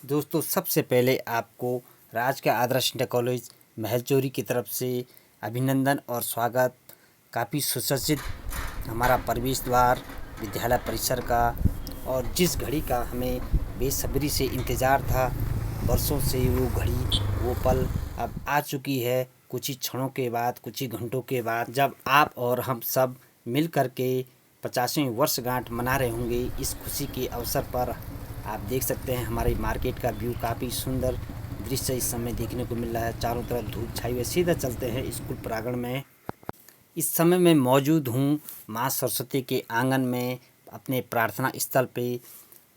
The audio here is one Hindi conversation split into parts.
दोस्तों, सबसे पहले आपको राजकीय आदर्श इंटर कॉलेज महलचोरी की तरफ से अभिनंदन और स्वागत। काफ़ी सुसज्जित हमारा प्रवेश द्वार विद्यालय परिसर का, और जिस घड़ी का हमें बेसब्री से इंतज़ार था वर्षों से, वो घड़ी वो पल अब आ चुकी है। कुछ ही क्षणों के बाद, कुछ ही घंटों के बाद, जब आप और हम सब मिल कर के 50वीं वर्षगांठ मना रहे होंगे। इस खुशी के अवसर पर आप देख सकते हैं हमारी मार्केट का व्यू, काफ़ी सुंदर दृश्य इस समय देखने को मिल रहा है। चारों तरफ धूप छाई हुई। सीधा चलते हैं स्कूल प्रांगण में। इस समय मैं मौजूद हूँ माँ सरस्वती के आंगन में, अपने प्रार्थना स्थल पे।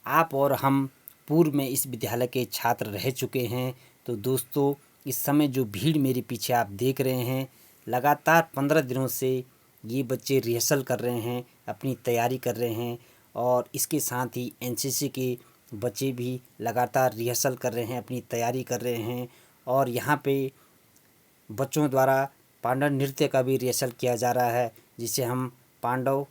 आप और हम पूर्व में इस विद्यालय के छात्र रह चुके हैं। तो दोस्तों, इस समय जो भीड़ मेरे पीछे आप देख रहे हैं, लगातार 15 दिनों से ये बच्चे रिहर्सल कर रहे हैं, अपनी तैयारी कर रहे हैं। और इसके साथ ही एनसीसी के बच्चे भी लगातार रिहर्सल कर रहे हैं, अपनी तैयारी कर रहे हैं। और यहाँ पे बच्चों द्वारा पांडव नृत्य का भी रिहर्सल किया जा रहा है, जिसे हम पांडव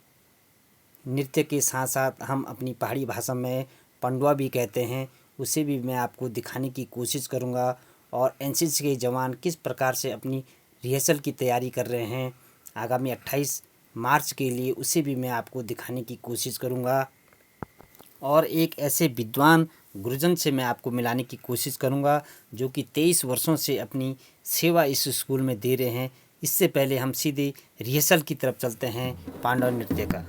नृत्य के साथ साथ हम अपनी पहाड़ी भाषा में पंडवा भी कहते हैं। उसे भी मैं आपको दिखाने की कोशिश करूँगा। और एनसीसी के जवान किस प्रकार से अपनी रिहर्सल की तैयारी कर रहे हैं आगामी 28 मार्च के लिए, उसे भी मैं आपको दिखाने की कोशिश करूँगा। और एक ऐसे विद्वान गुरुजन से मैं आपको मिलाने की कोशिश करूंगा, जो कि 23 वर्षों से अपनी सेवा इस स्कूल में दे रहे हैं। इससे पहले हम सीधे रिहर्सल की तरफ चलते हैं पांडव नृत्य का।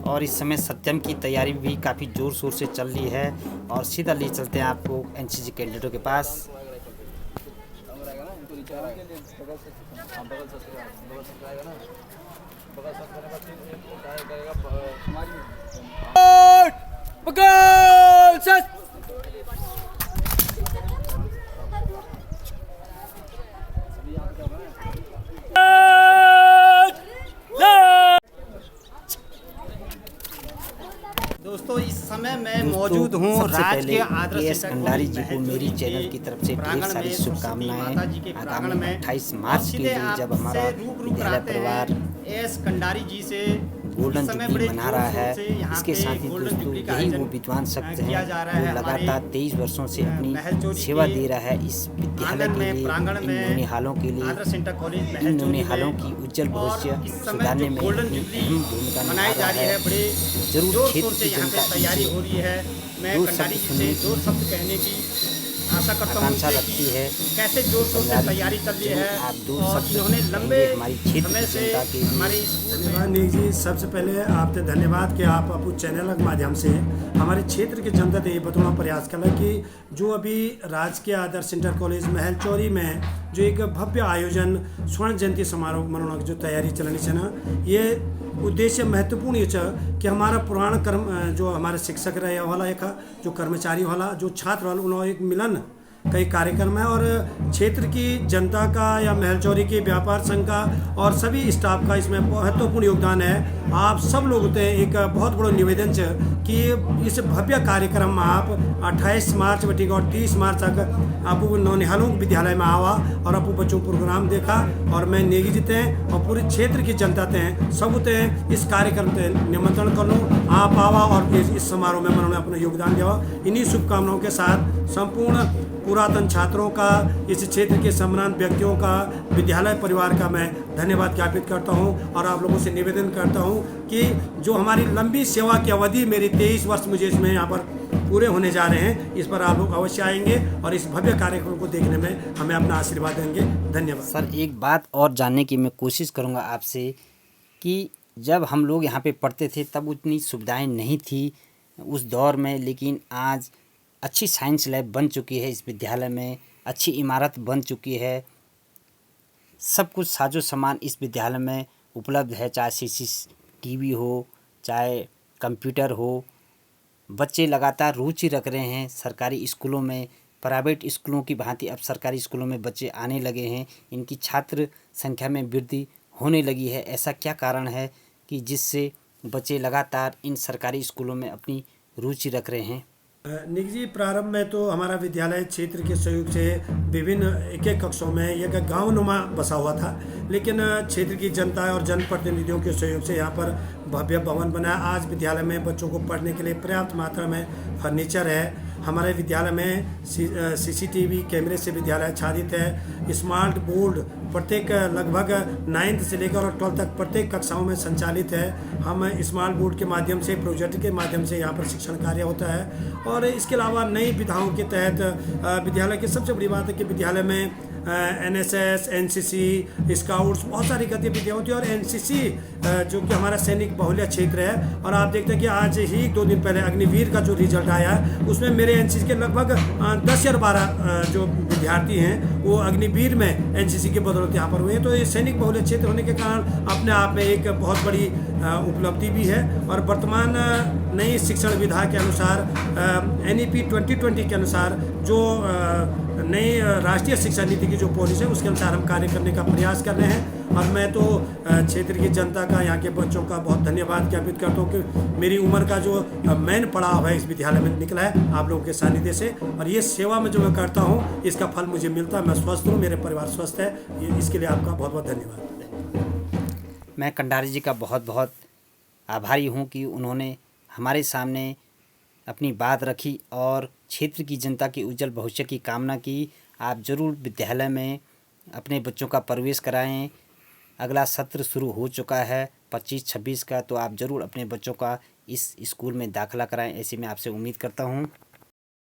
और इस समय सत्यम की तैयारी भी काफ़ी ज़ोर शोर से चल रही है। और सीधा ले चलते हैं आपको एनसीसी कैडेटों के पास। दोस्तों, इस समय मैं मौजूद हूँ राजकीय आदर्श भंडारी जी को मेरी चैनल की तरफ से ढेर सारी शुभकामनाएं। आगामी 28 मार्च के लिए जब हमारा विद्यालय परिवार एस कंडारी जी से गोल्डन जुबली मना रहा है, इसके साथ ही दोस्तों यही वो विद्वान शख्स हैं जो लगातार 23 वर्षों से अपनी सेवा दे रहा है इस विद्यालय के लिए, इन नौनिहालों के लिए, इन नौनिहालों की उज्जवल भविष्य सुधारने में अपनी अहम भूमिका निभा रहा है। जरूर क्षेत्र की जनता तैयारी हो रही है। मैं कंडारी जी से दो शब्द कहने की आशा करता हूँ रखती है। कैसे जोर शोर से तैयारी चल रही है, और इन्होंने लंबे हमारी क्षेत्र से की हमारे धन्यवाद नेक जी। सबसे पहले आपसे धन्यवाद कि आप अपने चैनल के माध्यम से हमारे क्षेत्र की जनता से ये बताना प्रयास करें कि जो अभी राजकीय आदर्श इंटर कॉलेज महलचौरी में जो एक भव्य आयोजन स्वर्ण जयंती समारोह मनाने की जो तैयारी चलनी है ना, ये उद्देश्य महत्वपूर्ण ये कि हमारा पुराना कर्म जो हमारे शिक्षक रहे वाला एक जो कर्मचारी वाला जो छात्र वाला उन्होंने एक मिलन कई कार्यक्रम है, और क्षेत्र की जनता का या महलचौरी के व्यापार संघ का और सभी स्टाफ का इसमें महत्वपूर्ण योगदान है। आप सब लोग होते हैं एक बहुत बड़ा निवेदन है कि इस भव्य कार्यक्रम में आप 28 मार्च बटी और 30 मार्च तक आप नौनिहालों विद्यालय में आवा और आप बच्चों प्रोग्राम देखा। और मैं नेगी जीते हैं और पूरे क्षेत्र की जनता हैं सब होते हैं इस कार्यक्रम से निमंत्रण कर लूँ, आप आवा और इस समारोह में उन्होंने अपना योगदान दिया। इन्हीं शुभकामनाओं के साथ संपूर्ण पुरातन छात्रों का, इस क्षेत्र के सम्मानित व्यक्तियों का, विद्यालय परिवार का मैं धन्यवाद ज्ञापित करता हूं। और आप लोगों से निवेदन करता हूं कि जो हमारी लंबी सेवा की अवधि मेरी 23 वर्ष मुझे इसमें यहाँ पर पूरे होने जा रहे हैं, इस पर आप लोग अवश्य आएंगे और इस भव्य कार्यक्रम को देखने में हमें अपना आशीर्वाद देंगे। धन्यवाद सर। एक बात और जानने की मैं कोशिश करूँगा आपसे कि जब हम लोग यहाँ पे पढ़ते थे तब उतनी सुविधाएं नहीं थी उस दौर में, लेकिन आज अच्छी साइंस लैब बन चुकी है इस विद्यालय में। अच्छी इमारत बन चुकी है। सब कुछ साजो सामान इस विद्यालय में उपलब्ध है, चाहे CCTV हो, चाहे कंप्यूटर हो। बच्चे लगातार रुचि रख रहे हैं सरकारी स्कूलों में। प्राइवेट स्कूलों की भांति अब सरकारी स्कूलों में बच्चे आने लगे हैं। इनकी छात्र संख्या में वृद्धि होने लगी है। ऐसा क्या कारण है कि जिससे बच्चे लगातार इन सरकारी स्कूलों में अपनी रुचि रख रहे हैं? निजी प्रारंभ में तो हमारा विद्यालय क्षेत्र के सहयोग से विभिन्न एक कक्षों में एक गाँव नुमा बसा हुआ था, लेकिन क्षेत्र की जनता और जनप्रतिनिधियों के सहयोग से यहाँ पर भव्य भवन बना। आज विद्यालय में बच्चों को पढ़ने के लिए पर्याप्त मात्रा में फर्नीचर है। हमारे विद्यालय में CCTV कैमरे से विद्यालय आच्छादित है। स्मार्ट बोर्ड प्रत्येक लगभग 9th से लेकर और 12th तक प्रत्येक कक्षाओं में संचालित है। हम स्मार्ट बोर्ड के माध्यम से, प्रोजेक्ट के माध्यम से यहाँ पर शिक्षण कार्य होता है। और इसके अलावा नई विधाओं के तहत विद्यालय की सबसे बड़ी बात है कि विद्यालय में NSS, NCC, स्काउट्स बहुत सारी गतिविधियाँ होती है। और NCC जो कि हमारा सैनिक बहुल्य क्षेत्र है, और आप देखते हैं कि आज ही 2 दिन पहले अग्निवीर का जो रिजल्ट आया है उसमें मेरे NCC के लगभग 10 या 12 जो विद्यार्थी हैं वो अग्निवीर में NCC के बदौलत यहाँ पर हुए हैं। तो ये सैनिक बहुल्य क्षेत्र होने के कारण अपने आप में एक बहुत बड़ी उपलब्धि भी है। और वर्तमान नई शिक्षण विधा के अनुसार NEP 2020 के अनुसार जो नई राष्ट्रीय शिक्षा नीति की जो पॉलिसी है उसके अनुसार हम कार्य करने का प्रयास कर रहे हैं। और मैं तो क्षेत्र की जनता का, यहाँ के बच्चों का बहुत धन्यवाद ज्ञापित करता हूँ कि मेरी उम्र का जो मेन पड़ाव है इस विद्यालय में निकला है आप लोगों के सानिध्य से। और ये सेवा में जो मैं करता हूँ इसका फल मुझे मिलता है। मैं स्वस्थ हूँ, मेरे परिवार स्वस्थ है। इसके लिए आपका बहुत बहुत धन्यवाद। मैं कंडारी जी का बहुत बहुत आभारी हूँ कि उन्होंने हमारे सामने अपनी बात रखी और क्षेत्र की जनता की उज्जवल भविष्य की कामना की। आप ज़रूर विद्यालय में अपने बच्चों का प्रवेश कराएं। अगला सत्र शुरू हो चुका है 25-26 का, तो आप ज़रूर अपने बच्चों का इस स्कूल में दाखिला कराएं, ऐसी मैं आपसे उम्मीद करता हूं।